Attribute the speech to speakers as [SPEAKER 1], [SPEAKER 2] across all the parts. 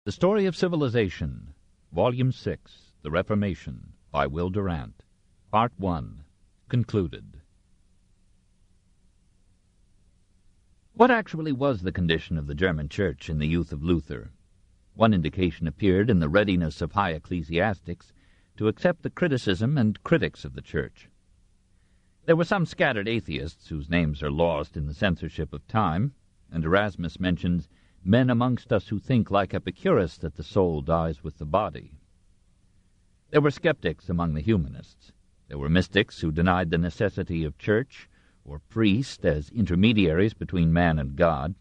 [SPEAKER 1] The Story of Civilization, Volume 6, The Reformation, by Will Durant, Part 1, concluded. What actually was the condition of the German Church in the youth of Luther? One indication appeared in the readiness of high ecclesiastics to accept the criticism and critics of the Church. There were some scattered atheists whose names are lost in the censorship of time, and Erasmus mentions men amongst us who think like Epicurus that the soul dies with the body. There were skeptics among the humanists. There were mystics who denied the necessity of church or priest as intermediaries between man and God,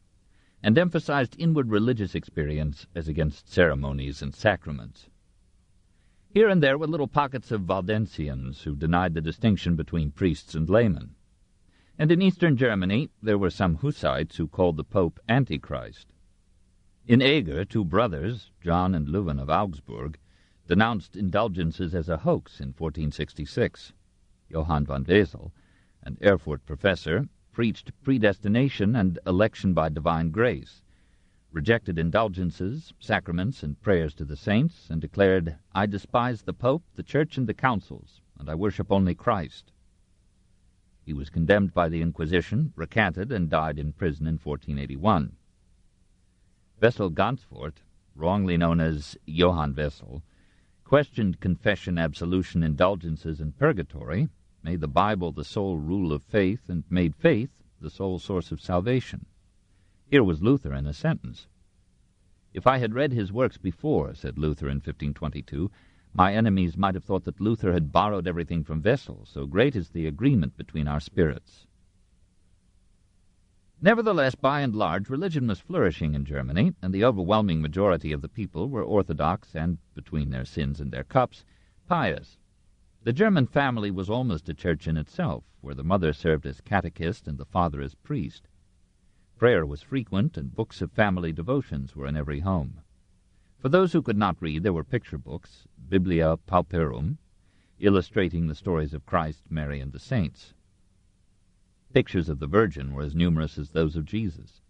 [SPEAKER 1] and emphasized inward religious experience as against ceremonies and sacraments. Here and there were little pockets of Waldensians who denied the distinction between priests and laymen. And in eastern Germany there were some Hussites who called the Pope Antichrist. In Eger, two brothers, John and Leuwen of Augsburg, denounced indulgences as a hoax in 1466. Johann von Wesel, an Erfurt professor, preached predestination and election by divine grace, rejected indulgences, sacraments, and prayers to the saints, and declared, "I despise the Pope, the Church, and the councils, and I worship only Christ." He was condemned by the Inquisition, recanted, and died in prison in 1481. Wessel Gansfort, wrongly known as Johann Wessel, questioned confession, absolution, indulgences, and purgatory, made the Bible the sole rule of faith, and made faith the sole source of salvation. Here was Luther in a sentence. "If I had read his works before," said Luther in 1522, "my enemies might have thought that Luther had borrowed everything from Wessel, so great is the agreement between our spirits." Nevertheless, by and large, religion was flourishing in Germany, and the overwhelming majority of the people were orthodox and, between their sins and their cups, pious. The German family was almost a church in itself, where the mother served as catechist and the father as priest. Prayer was frequent, and books of family devotions were in every home. For those who could not read, there were picture books, Biblia Pauperum, illustrating the stories of Christ, Mary, and the saints. Pictures of the Virgin were as numerous as those of Jesus.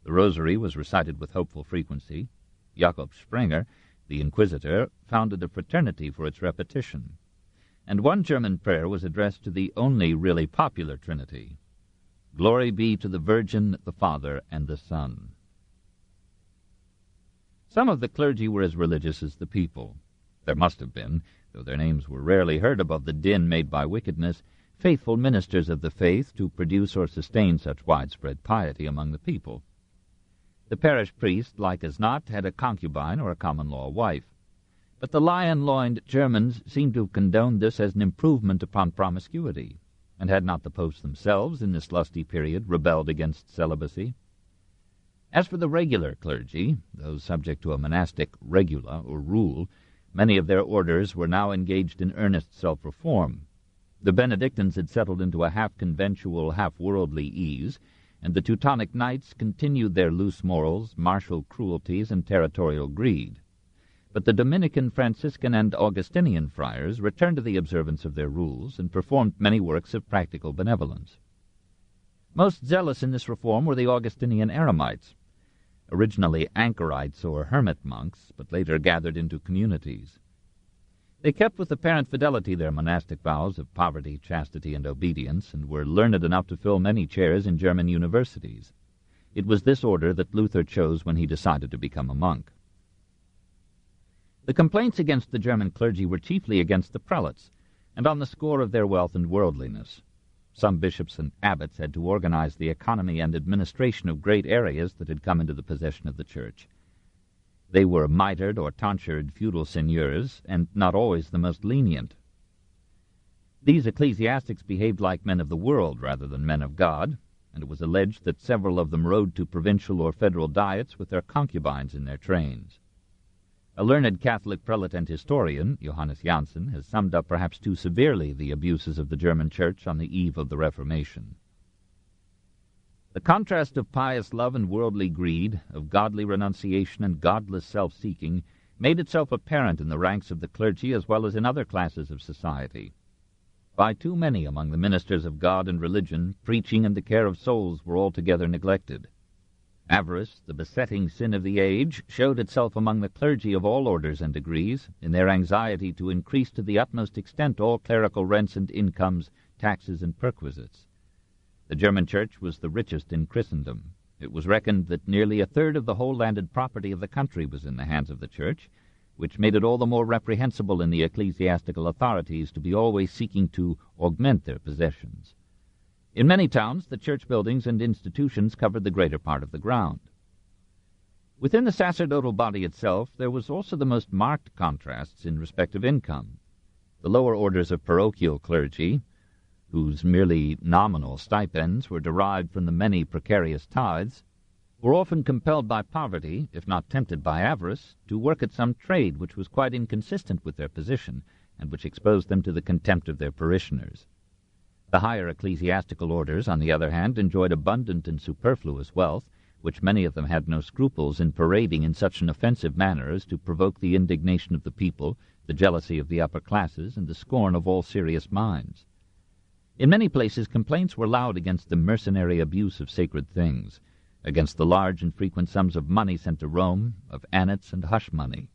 [SPEAKER 1] The Rosary was recited with hopeful frequency. Jakob Sprenger, the Inquisitor, founded a fraternity for its repetition. And one German prayer was addressed to the only really popular Trinity: "Glory be to the Virgin, the Father, and the Son." Some of the clergy were as religious as the people. There must have been, though their names were rarely heard above the din made by wickedness, faithful ministers of the faith to produce or sustain such widespread piety among the people. The parish priest, like as not, had a concubine or a common-law wife. But the lion-loined Germans seemed to have condoned this as an improvement upon promiscuity, and had not the popes themselves, in this lusty period, rebelled against celibacy? As for the regular clergy, those subject to a monastic regula or rule, many of their orders were now engaged in earnest self-reform. The Benedictines had settled into a half-conventual, half-worldly ease, and the Teutonic Knights continued their loose morals, martial cruelties, and territorial greed. But the Dominican, Franciscan, and Augustinian friars returned to the observance of their rules and performed many works of practical benevolence. Most zealous in this reform were the Augustinian eremites, originally anchorites or hermit monks, but later gathered into communities. They kept with apparent fidelity their monastic vows of poverty, chastity, and obedience, and were learned enough to fill many chairs in German universities. It was this order that Luther chose when he decided to become a monk. The complaints against the German clergy were chiefly against the prelates, and on the score of their wealth and worldliness. Some bishops and abbots had to organize the economy and administration of great areas that had come into the possession of the Church. They were mitred or tonsured feudal seigneurs, and not always the most lenient. These ecclesiastics behaved like men of the world rather than men of God, and it was alleged that several of them rode to provincial or federal diets with their concubines in their trains. A learned Catholic prelate and historian, Johannes Jansen, has summed up perhaps too severely the abuses of the German Church on the eve of the Reformation. The contrast of pious love and worldly greed, of godly renunciation and godless self-seeking, made itself apparent in the ranks of the clergy as well as in other classes of society. By too many among the ministers of God and religion, preaching and the care of souls were altogether neglected. Avarice, the besetting sin of the age, showed itself among the clergy of all orders and degrees, in their anxiety to increase to the utmost extent all clerical rents and incomes, taxes and perquisites. The German Church was the richest in Christendom. It was reckoned that nearly a third of the whole landed property of the country was in the hands of the Church, which made it all the more reprehensible in the ecclesiastical authorities to be always seeking to augment their possessions. In many towns, the church buildings and institutions covered the greater part of the ground. Within the sacerdotal body itself, there was also the most marked contrasts in respect of income. The lower orders of parochial clergy, whose merely nominal stipends were derived from the many precarious tithes, were often compelled by poverty, if not tempted by avarice, to work at some trade which was quite inconsistent with their position, and which exposed them to the contempt of their parishioners. The higher ecclesiastical orders, on the other hand, enjoyed abundant and superfluous wealth, which many of them had no scruples in parading in such an offensive manner as to provoke the indignation of the people, the jealousy of the upper classes, and the scorn of all serious minds. In many places complaints were loud against the mercenary abuse of sacred things, against the large and frequent sums of money sent to Rome, of annats and hush money.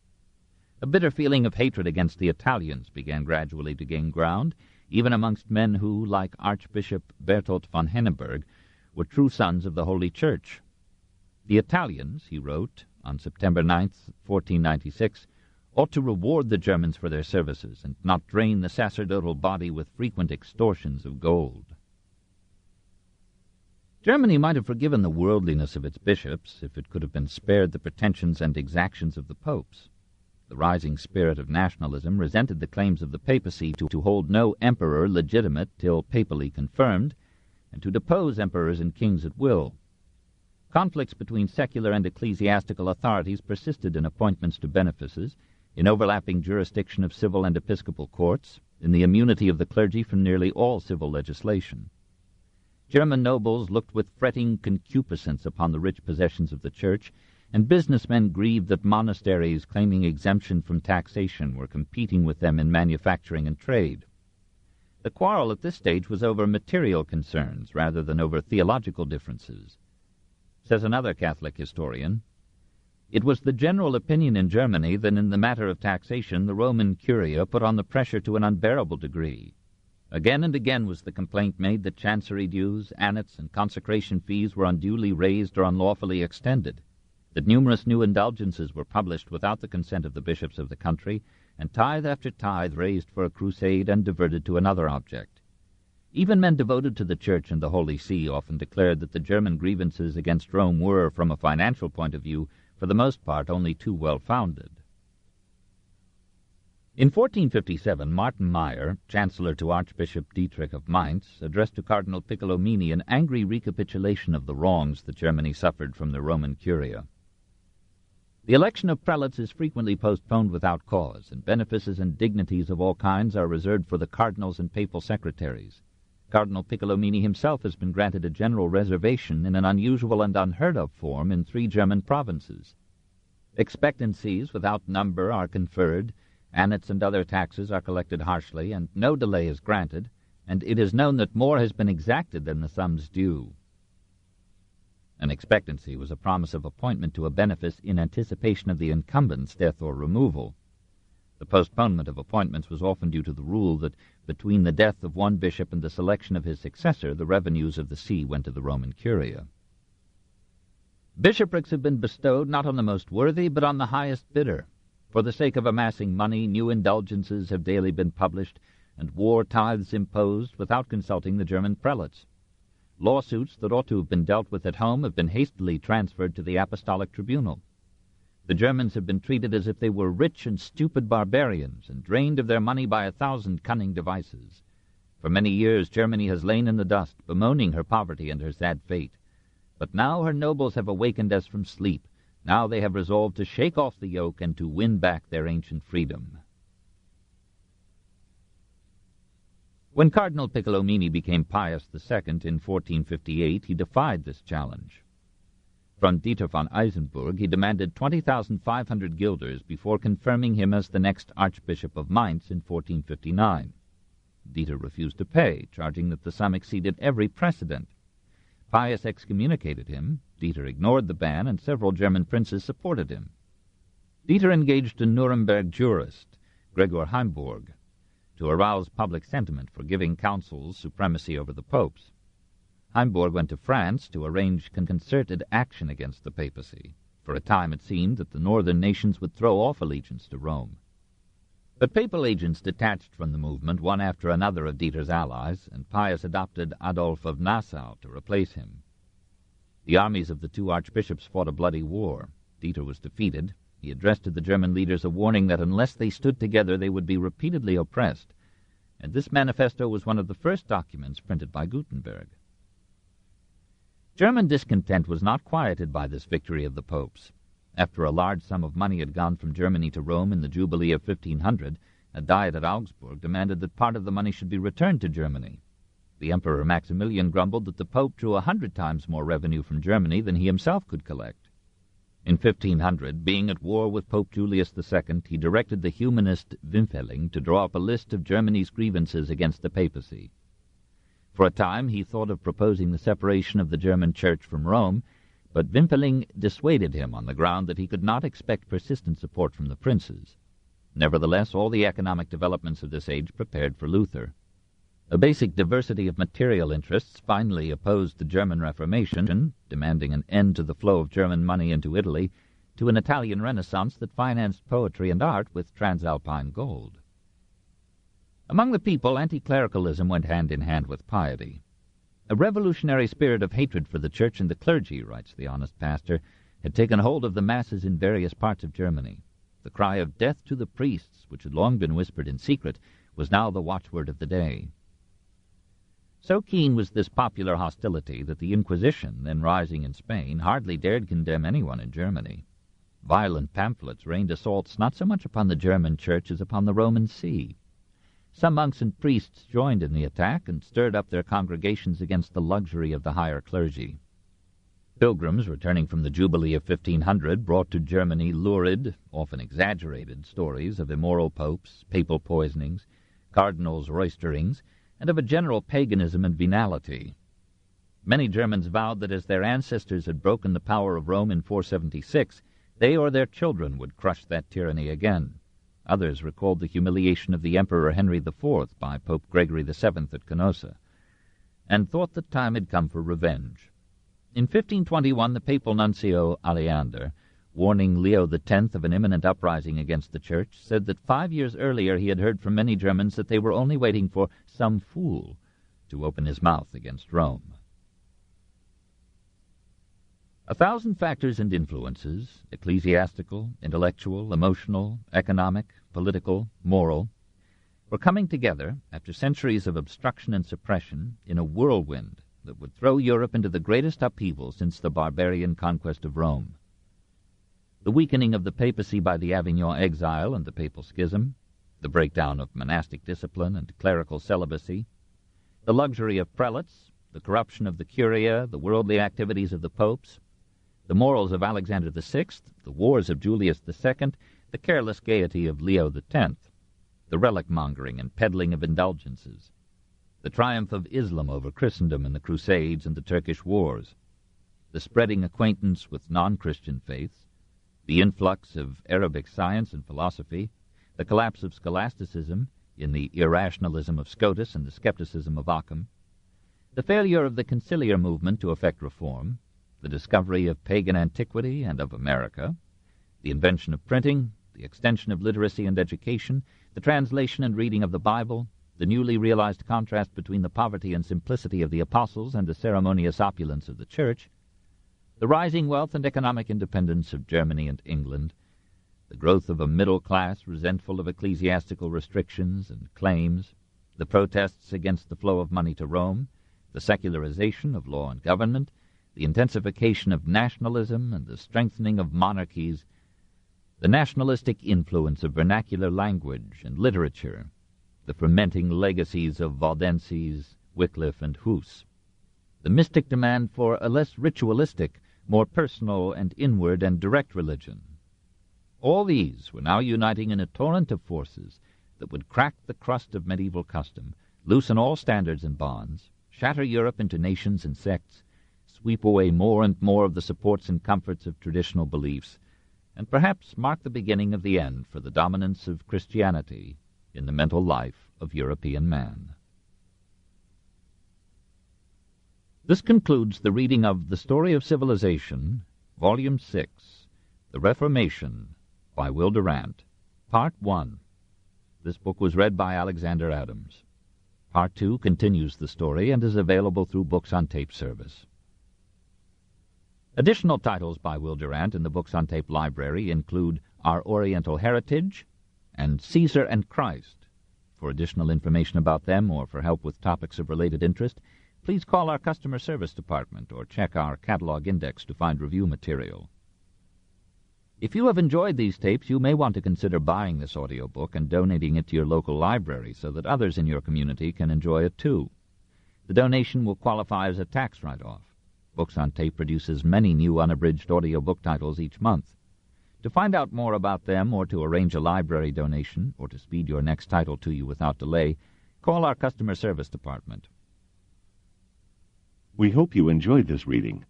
[SPEAKER 1] A bitter feeling of hatred against the Italians began gradually to gain ground, even amongst men who, like Archbishop Berthold von Henneberg, were true sons of the Holy Church. The Italians, he wrote on September 9, 1496, ought to reward the Germans for their services, and not drain the sacerdotal body with frequent extortions of gold. Germany might have forgiven the worldliness of its bishops if it could have been spared the pretensions and exactions of the popes. The rising spirit of nationalism resented the claims of the papacy to hold no emperor legitimate till papally confirmed, and to depose emperors and kings at will. Conflicts between secular and ecclesiastical authorities persisted in appointments to benefices, in overlapping jurisdiction of civil and episcopal courts, in the immunity of the clergy from nearly all civil legislation. German nobles looked with fretting concupiscence upon the rich possessions of the Church, and businessmen grieved that monasteries claiming exemption from taxation were competing with them in manufacturing and trade. The quarrel at this stage was over material concerns rather than over theological differences. Says another Catholic historian, "It was the general opinion in Germany that in the matter of taxation the Roman Curia put on the pressure to an unbearable degree. Again and again was the complaint made that chancery dues, annats, and consecration fees were unduly raised or unlawfully extended, that numerous new indulgences were published without the consent of the bishops of the country, and tithe after tithe raised for a crusade and diverted to another object. Even men devoted to the Church and the Holy See often declared that the German grievances against Rome were, from a financial point of view, for the most part only too well-founded." In 1457, Martin Meyer, chancellor to Archbishop Dietrich of Mainz, addressed to Cardinal Piccolomini an angry recapitulation of the wrongs that Germany suffered from the Roman Curia. "The election of prelates is frequently postponed without cause, and benefices and dignities of all kinds are reserved for the cardinals and papal secretaries. Cardinal Piccolomini himself has been granted a general reservation in an unusual and unheard-of form in 3 German provinces. Expectancies without number are conferred, annats and other taxes are collected harshly, and no delay is granted, and it is known that more has been exacted than the sums due." An expectancy was a promise of appointment to a benefice in anticipation of the incumbent's death or removal. The postponement of appointments was often due to the rule that between the death of one bishop and the selection of his successor, the revenues of the see went to the Roman Curia. "Bishoprics have been bestowed not on the most worthy, but on the highest bidder. For the sake of amassing money, new indulgences have daily been published, and war tithes imposed without consulting the German prelates. Lawsuits that ought to have been dealt with at home have been hastily transferred to the apostolic tribunal. The Germans have been treated as if they were rich and stupid barbarians, and drained of their money by 1,000 cunning devices. For many years Germany has lain in the dust, bemoaning her poverty and her sad fate. But now her nobles have awakened as from sleep. Now they have resolved to shake off the yoke and to win back their ancient freedom." When Cardinal Piccolomini became Pius II in 1458, he defied this challenge. From Dieter von Eisenburg he demanded 20,500 guilders before confirming him as the next Archbishop of Mainz in 1459. Dieter refused to pay, charging that the sum exceeded every precedent. Pius excommunicated him, Dieter ignored the ban, and several German princes supported him. Dieter engaged a Nuremberg jurist, Gregor Heimburg, to arouse public sentiment for giving councils supremacy over the popes. Heimburg went to France to arrange concerted action against the papacy. For a time it seemed that the northern nations would throw off allegiance to Rome. But papal agents detached from the movement one after another of Dieter's allies, and Pius adopted Adolf of Nassau to replace him. The armies of the two archbishops fought a bloody war. Dieter was defeated. He addressed to the German leaders a warning that unless they stood together they would be repeatedly oppressed, and this manifesto was one of the first documents printed by Gutenberg. German discontent was not quieted by this victory of the popes. After a large sum of money had gone from Germany to Rome in the Jubilee of 1500, a diet at Augsburg demanded that part of the money should be returned to Germany. The Emperor Maximilian grumbled that the Pope drew 100 times more revenue from Germany than he himself could collect. In 1500, being at war with Pope Julius II, he directed the humanist Impending to draw up a list of Germany's grievances against the papacy. For a time he thought of proposing the separation of the German Church from Rome, but Impending dissuaded him on the ground that he could not expect persistent support from the princes. Nevertheless, all the economic developments of this age prepared for Luther. A basic diversity of material interests finally opposed the German Reformation, demanding an end to the flow of German money into Italy, to an Italian Renaissance that financed poetry and art with transalpine gold. Among the people, anti-clericalism went hand in hand with piety. A revolutionary spirit of hatred for the church and the clergy, writes the honest pastor, had taken hold of the masses in various parts of Germany. The cry of death to the priests, which had long been whispered in secret, was now the watchword of the day. So keen was this popular hostility that the Inquisition, then rising in Spain, hardly dared condemn anyone in Germany. Violent pamphlets rained assaults not so much upon the German church as upon the Roman see. Some monks and priests joined in the attack and stirred up their congregations against the luxury of the higher clergy. Pilgrims returning from the Jubilee of 1500 brought to Germany lurid, often exaggerated, stories of immoral popes, papal poisonings, cardinals' roisterings, and of a general paganism and venality. Many Germans vowed that as their ancestors had broken the power of Rome in 476, they or their children would crush that tyranny again. Others recalled the humiliation of the Emperor Henry IV by Pope Gregory VII at Canossa, and thought the time had come for revenge. In 1521, the papal nuncio Aleander, warning Leo X of an imminent uprising against the Church, said that 5 years earlier he had heard from many Germans that they were only waiting for some fool to open his mouth against Rome. 1,000 factors and influences, ecclesiastical, intellectual, emotional, economic, political, moral, were coming together after centuries of obstruction and suppression in a whirlwind that would throw Europe into the greatest upheaval since the barbarian conquest of Rome. The weakening of the papacy by the Avignon exile and the papal schism, the breakdown of monastic discipline and clerical celibacy, the luxury of prelates, the corruption of the curia, the worldly activities of the popes, the morals of Alexander VI, the wars of Julius II, the careless gaiety of Leo X, the relic-mongering and peddling of indulgences, the triumph of Islam over Christendom in the Crusades and the Turkish Wars, the spreading acquaintance with non-Christian faiths, the influx of Arabic science and philosophy, the collapse of scholasticism in the irrationalism of Scotus and the skepticism of Occam, the failure of the conciliar movement to effect reform, the discovery of pagan antiquity and of America, the invention of printing, the extension of literacy and education, the translation and reading of the Bible, the newly realized contrast between the poverty and simplicity of the apostles and the ceremonious opulence of the Church, the rising wealth and economic independence of Germany and England, the growth of a middle class resentful of ecclesiastical restrictions and claims, the protests against the flow of money to Rome, the secularization of law and government, the intensification of nationalism and the strengthening of monarchies, the nationalistic influence of vernacular language and literature, the fermenting legacies of Waldenses, Wycliffe, and Huss, the mystic demand for a less ritualistic, more personal and inward and direct religion. All these were now uniting in a torrent of forces that would crack the crust of medieval custom, loosen all standards and bonds, shatter Europe into nations and sects, sweep away more and more of the supports and comforts of traditional beliefs, and perhaps mark the beginning of the end for the dominance of Christianity in the mental life of European man. This concludes the reading of The Story of Civilization, Volume 6, The Reformation, by Will Durant, Part 1. This book was read by Alexander Adams. Part 2 continues the story and is available through Books on Tape service. Additional titles by Will Durant in the Books on Tape library include Our Oriental Heritage and Caesar and Christ. For additional information about them or for help with topics of related interest, please call our customer service department or check our catalog index to find review material. If you have enjoyed these tapes, you may want to consider buying this audiobook and donating it to your local library so that others in your community can enjoy it too. The donation will qualify as a tax write-off. Books on Tape produces many new unabridged audiobook titles each month. To find out more about them or to arrange a library donation or to speed your next title to you without delay, call our customer service department.
[SPEAKER 2] We hope you enjoyed this reading.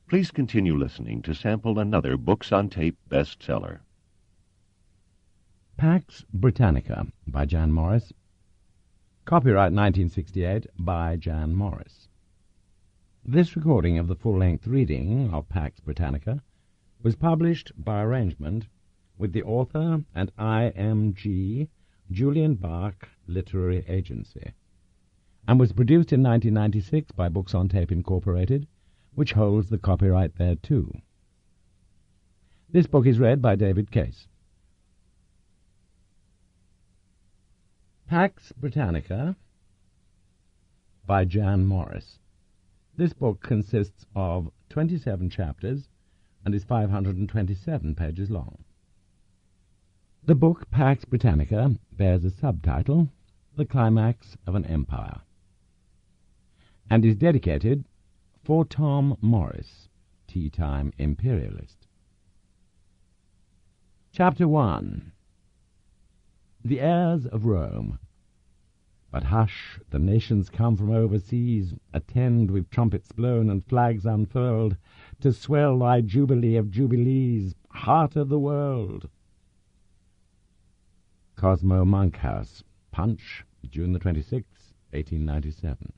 [SPEAKER 2] Please continue listening to sample another Books on Tape bestseller.
[SPEAKER 3] Pax Britannica by Jan Morris. Copyright 1968 by Jan Morris. This recording of the full-length reading of Pax Britannica was published by arrangement with the author and IMG Julian Bach Literary Agency, and was produced in 1996 by Books on Tape Incorporated, which holds the copyright thereto. This book is read by David Case. Pax Britannica by Jan Morris. This book consists of 27 chapters and is 527 pages long. The book Pax Britannica bears a subtitle, The Climax of an Empire, and is dedicated For Tom Morris, Tea-Time Imperialist. Chapter 1. The Heirs of Rome. But hush, the nations come from overseas, attend with trumpets blown and flags unfurled, to swell thy jubilee of jubilees, heart of the world. Cosmo Monkhouse, Punch, June the 26th, 1897.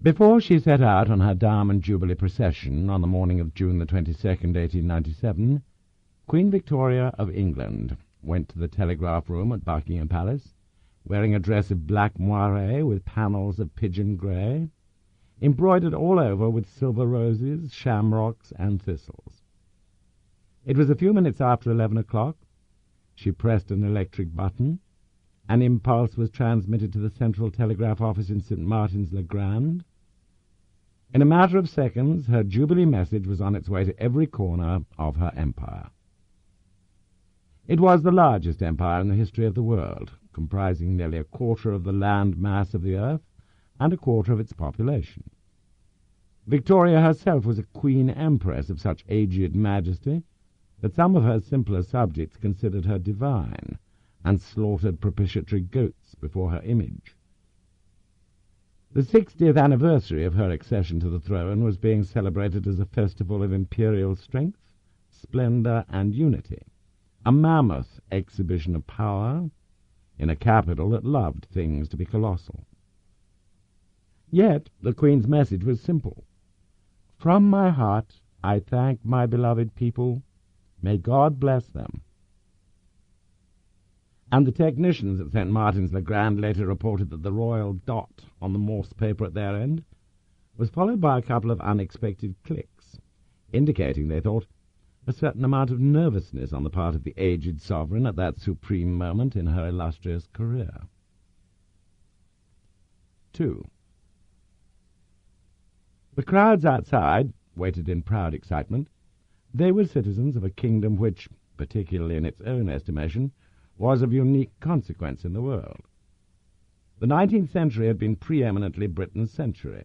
[SPEAKER 3] Before she set out on her Diamond Jubilee procession on the morning of June the 22nd, 1897, Queen Victoria of England went to the telegraph room at Buckingham Palace, wearing a dress of black moire with panels of pigeon grey, embroidered all over with silver roses, shamrocks, and thistles. It was a few minutes after 11 o'clock. She pressed an electric button. An impulse was transmitted to the Central Telegraph Office in St. Martin's-le-Grand. In a matter of seconds, her Jubilee message was on its way to every corner of her empire. It was the largest empire in the history of the world, comprising nearly a quarter of the land mass of the earth and a quarter of its population. Victoria herself was a queen empress of such aged majesty that some of her simpler subjects considered her divine and slaughtered propitiatory goats before her image. The 60th anniversary of her accession to the throne was being celebrated as a festival of imperial strength, splendor, and unity, a mammoth exhibition of power in a capital that loved things to be colossal. Yet the Queen's message was simple. From my heart I thank my beloved people. May God bless them. And the technicians at St. Martin's-le-Grand later reported that the royal dot on the Morse paper at their end was followed by a couple of unexpected clicks, indicating, they thought, a certain amount of nervousness on the part of the aged sovereign at that supreme moment in her illustrious career. 2. The crowds outside waited in proud excitement. They were citizens of a kingdom which, particularly in its own estimation, was of unique consequence in the world. The 19th century had been preeminently Britain's century,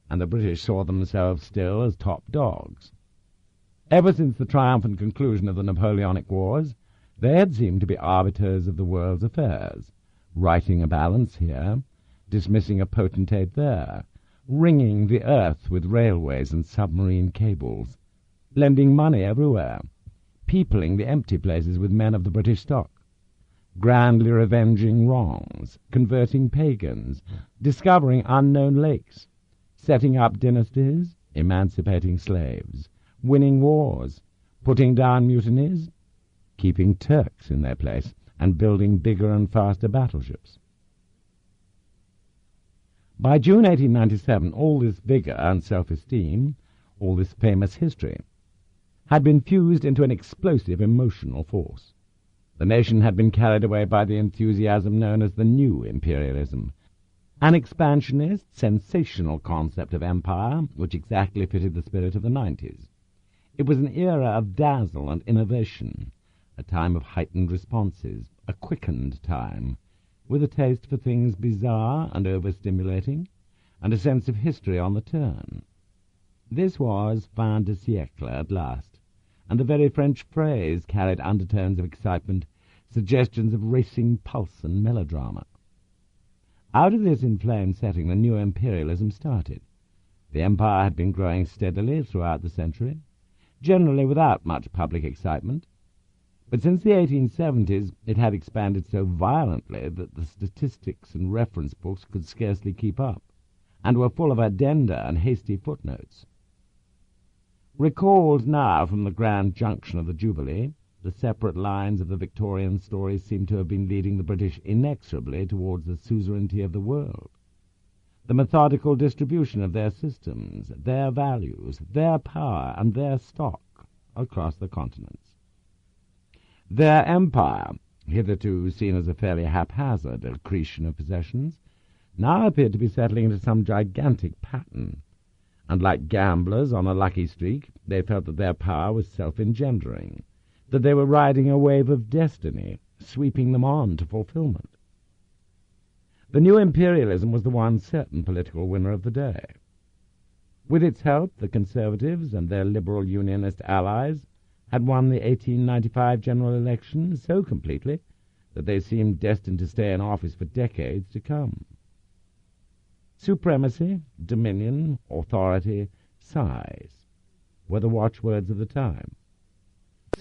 [SPEAKER 3] and the British saw themselves still as top dogs. Ever since the triumphant conclusion of the Napoleonic Wars, they had seemed to be arbiters of the world's affairs, righting a balance here, dismissing a potentate there, ringing the earth with railways and submarine cables, lending money everywhere, peopling the empty places with men of the British stock, grandly revenging wrongs, converting pagans, discovering unknown lakes, setting up dynasties, emancipating slaves, winning wars, putting down mutinies, keeping Turks in their place, and building bigger and faster battleships. By June 1897, all this vigour and self-esteem, all this famous history, had been fused into an explosive emotional force. The nation had been carried away by the enthusiasm known as the New Imperialism, an expansionist, sensational concept of empire which exactly fitted the spirit of the 90s. It was an era of dazzle and innovation, a time of heightened responses, a quickened time, with a taste for things bizarre and overstimulating, and a sense of history on the turn. This was fin de siècle at last, and the very French phrase carried undertones of excitement, suggestions of racing pulse and melodrama. Out of this inflamed setting the new imperialism started. The empire had been growing steadily throughout the century, generally without much public excitement, but since the 1870s it had expanded so violently that the statistics and reference books could scarcely keep up, and were full of addenda and hasty footnotes. Recalled now from the grand junction of the Jubilee, the separate lines of the Victorian story seem to have been leading the British inexorably towards the suzerainty of the world. The methodical distribution of their systems, their values, their power, and their stock across the continents. Their empire, hitherto seen as a fairly haphazard accretion of possessions, now appeared to be settling into some gigantic pattern, and like gamblers on a lucky streak, they felt that their power was self-engendering, that they were riding a wave of destiny, sweeping them on to fulfillment. The new imperialism was the one certain political winner of the day. With its help, the Conservatives and their liberal unionist allies had won the 1895 general election so completely that they seemed destined to stay in office for decades to come. Supremacy, dominion, authority, size were the watchwords of the time.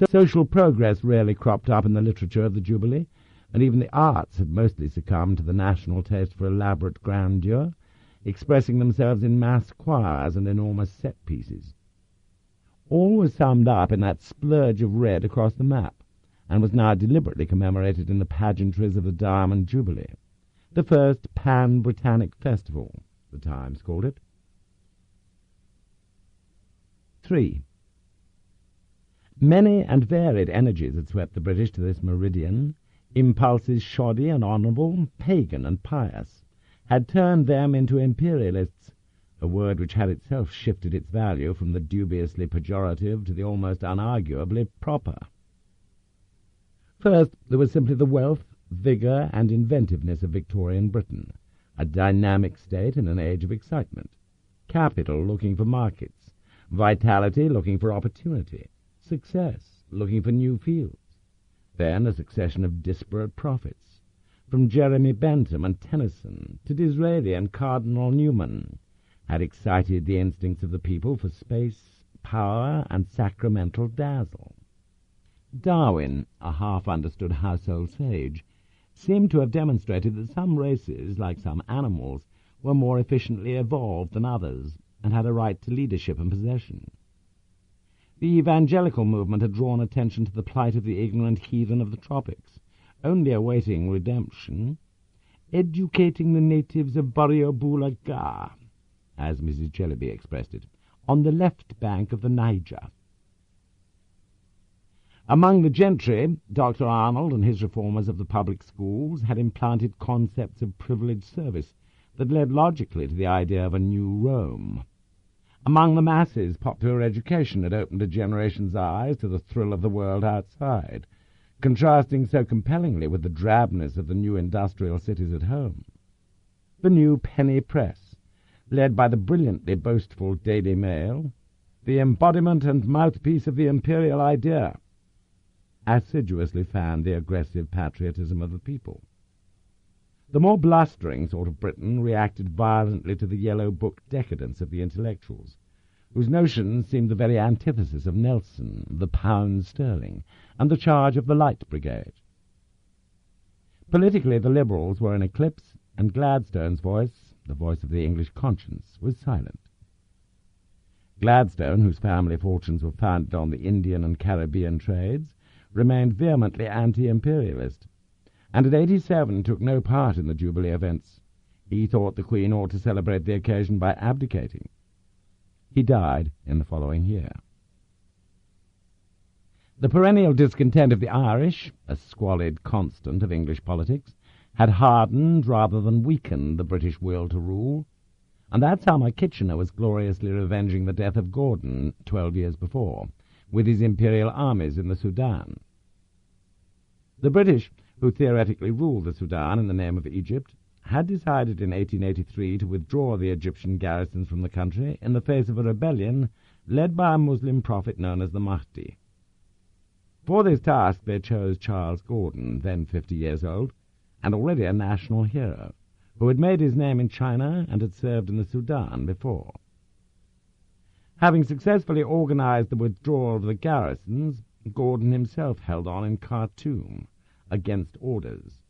[SPEAKER 3] Social progress rarely cropped up in the literature of the Jubilee, and even the arts had mostly succumbed to the national taste for elaborate grandeur, expressing themselves in mass choirs and enormous set-pieces. All was summed up in that splurge of red across the map, and was now deliberately commemorated in the pageantries of the Diamond Jubilee, the first pan-Britannic festival, the Times called it. 3. Many and varied energies had swept the British to this meridian. Impulses shoddy and honourable, pagan and pious, had turned them into imperialists, a word which had itself shifted its value from the dubiously pejorative to the almost unarguably proper. First, there was simply the wealth, vigour, and inventiveness of Victorian Britain, a dynamic state in an age of excitement, capital looking for markets, vitality looking for opportunity, success looking for new fields. Then a succession of disparate prophets, from Jeremy Bentham and Tennyson to Disraeli and Cardinal Newman, had excited the instincts of the people for space, power, and sacramental dazzle. Darwin, a half-understood household sage, seemed to have demonstrated that some races, like some animals, were more efficiently evolved than others, and had a right to leadership and possession. The evangelical movement had drawn attention to the plight of the ignorant heathen of the tropics, only awaiting redemption, educating the natives of Buriobulaga, as Mrs. Jellyby expressed it, on the left bank of the Niger. Among the gentry, Dr. Arnold and his reformers of the public schools had implanted concepts of privileged service that led logically to the idea of a new Rome. Among the masses, popular education had opened a generation's eyes to the thrill of the world outside, contrasting so compellingly with the drabness of the new industrial cities at home. The new penny press, led by the brilliantly boastful Daily Mail, the embodiment and mouthpiece of the imperial idea, assiduously fanned the aggressive patriotism of the people. The more blustering sort of Britain reacted violently to the yellow book decadence of the intellectuals, whose notions seemed the very antithesis of Nelson, the pound sterling, and the charge of the Light Brigade. Politically, the Liberals were in eclipse, and Gladstone's voice, the voice of the English conscience, was silent. Gladstone, whose family fortunes were founded on the Indian and Caribbean trades, remained vehemently anti-imperialist, and at 87 took no part in the Jubilee events. He thought the Queen ought to celebrate the occasion by abdicating. He died in the following year. The perennial discontent of the Irish, a squalid constant of English politics, had hardened rather than weakened the British will to rule, and that's how my Kitchener was gloriously revenging the death of Gordon 12 years before, with his imperial armies in the Sudan. The British, who theoretically ruled the Sudan in the name of Egypt, had decided in 1883 to withdraw the Egyptian garrisons from the country in the face of a rebellion led by a Muslim prophet known as the Mahdi. For this task they chose Charles Gordon, then 50 years old, and already a national hero, who had made his name in China and had served in the Sudan before. Having successfully organized the withdrawal of the garrisons, Gordon himself held on in Khartoum, against orders,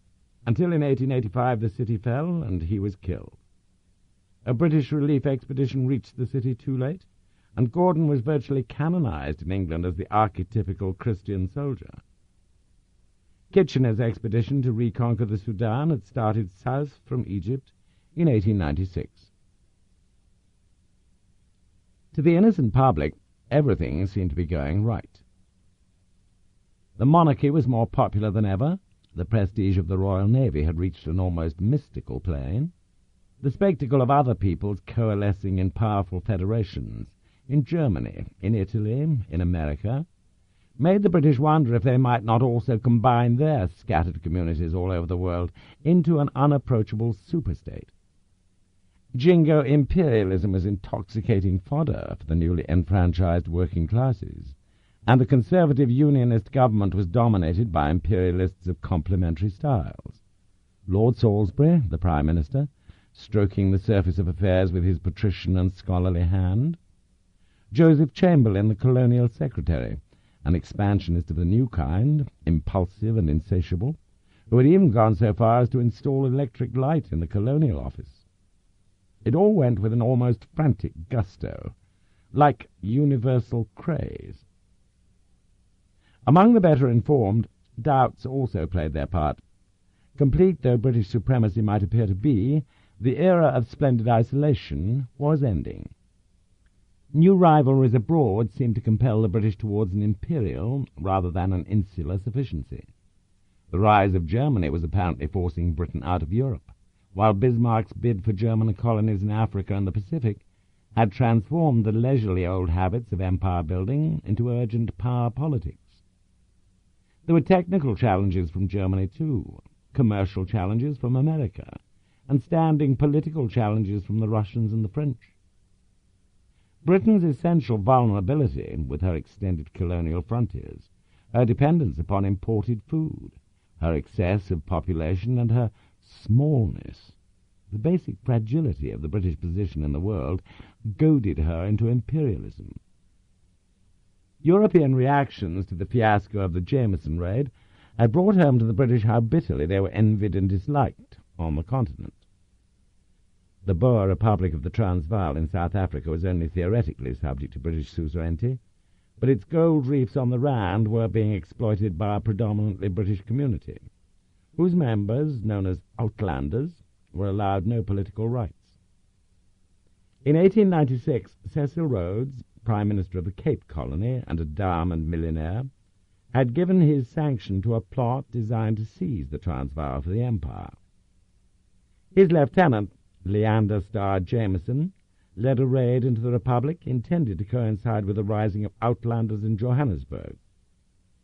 [SPEAKER 3] until in 1885 the city fell and he was killed. A British relief expedition reached the city too late, and Gordon was virtually canonized in England as the archetypical Christian soldier. Kitchener's expedition to reconquer the Sudan had started south from Egypt in 1896. To the innocent public, everything seemed to be going right. The monarchy was more popular than ever. The prestige of the Royal Navy had reached an almost mystical plane. The spectacle of other peoples coalescing in powerful federations, in Germany, in Italy, in America, made the British wonder if they might not also combine their scattered communities all over the world into an unapproachable superstate. Jingo imperialism was intoxicating fodder for the newly enfranchised working classes, and the conservative unionist government was dominated by imperialists of complementary styles. Lord Salisbury, the Prime Minister, stroking the surface of affairs with his patrician and scholarly hand; Joseph Chamberlain, the colonial secretary, an expansionist of the new kind, impulsive and insatiable, who had even gone so far as to install electric light in the colonial office. It all went with an almost frantic gusto, like universal craze. Among the better informed, doubts also played their part. Complete though British supremacy might appear to be, the era of splendid isolation was ending. New rivalries abroad seemed to compel the British towards an imperial rather than an insular sufficiency. The rise of Germany was apparently forcing Britain out of Europe, while Bismarck's bid for German colonies in Africa and the Pacific had transformed the leisurely old habits of empire building into urgent power politics. There were technical challenges from Germany too, commercial challenges from America, and standing political challenges from the Russians and the French. Britain's essential vulnerability, with her extended colonial frontiers, her dependence upon imported food, her excess of population, and her smallness, the basic fragility of the British position in the world, goaded her into imperialism. European reactions to the fiasco of the Jameson raid had brought home to the British how bitterly they were envied and disliked on the continent. The Boer Republic of the Transvaal in South Africa was only theoretically subject to British suzerainty, but its gold reefs on the Rand were being exploited by a predominantly British community, whose members, known as Outlanders, were allowed no political rights. In 1896, Cecil Rhodes, Prime Minister of the Cape Colony and a diamond millionaire, had given his sanction to a plot designed to seize the Transvaal for the Empire. His lieutenant, Leander Starr Jameson, led a raid into the Republic intended to coincide with the rising of Outlanders in Johannesburg.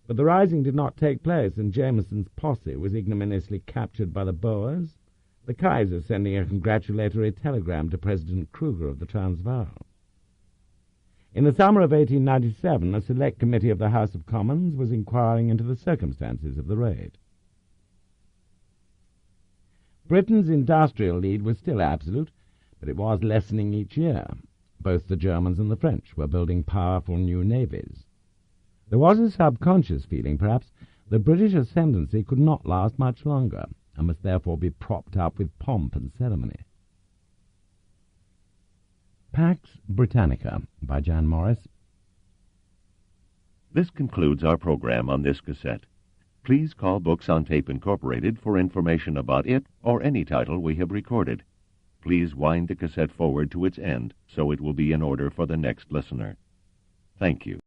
[SPEAKER 3] But the rising did not take place, and Jameson's posse was ignominiously captured by the Boers, the Kaiser sending a congratulatory telegram to President Kruger of the Transvaal. In the summer of 1897, a select committee of the House of Commons was inquiring into the circumstances of the raid. Britain's industrial lead was still absolute, but it was lessening each year. Both the Germans and the French were building powerful new navies. There was a subconscious feeling, perhaps, that British ascendancy could not last much longer, and must therefore be propped up with pomp and ceremony. Pax Britannica by Jan Morris.
[SPEAKER 2] This concludes our program on this cassette. Please call Books on Tape Incorporated for information about it or any title we have recorded. Please wind the cassette forward to its end so it will be in order for the next listener. Thank you.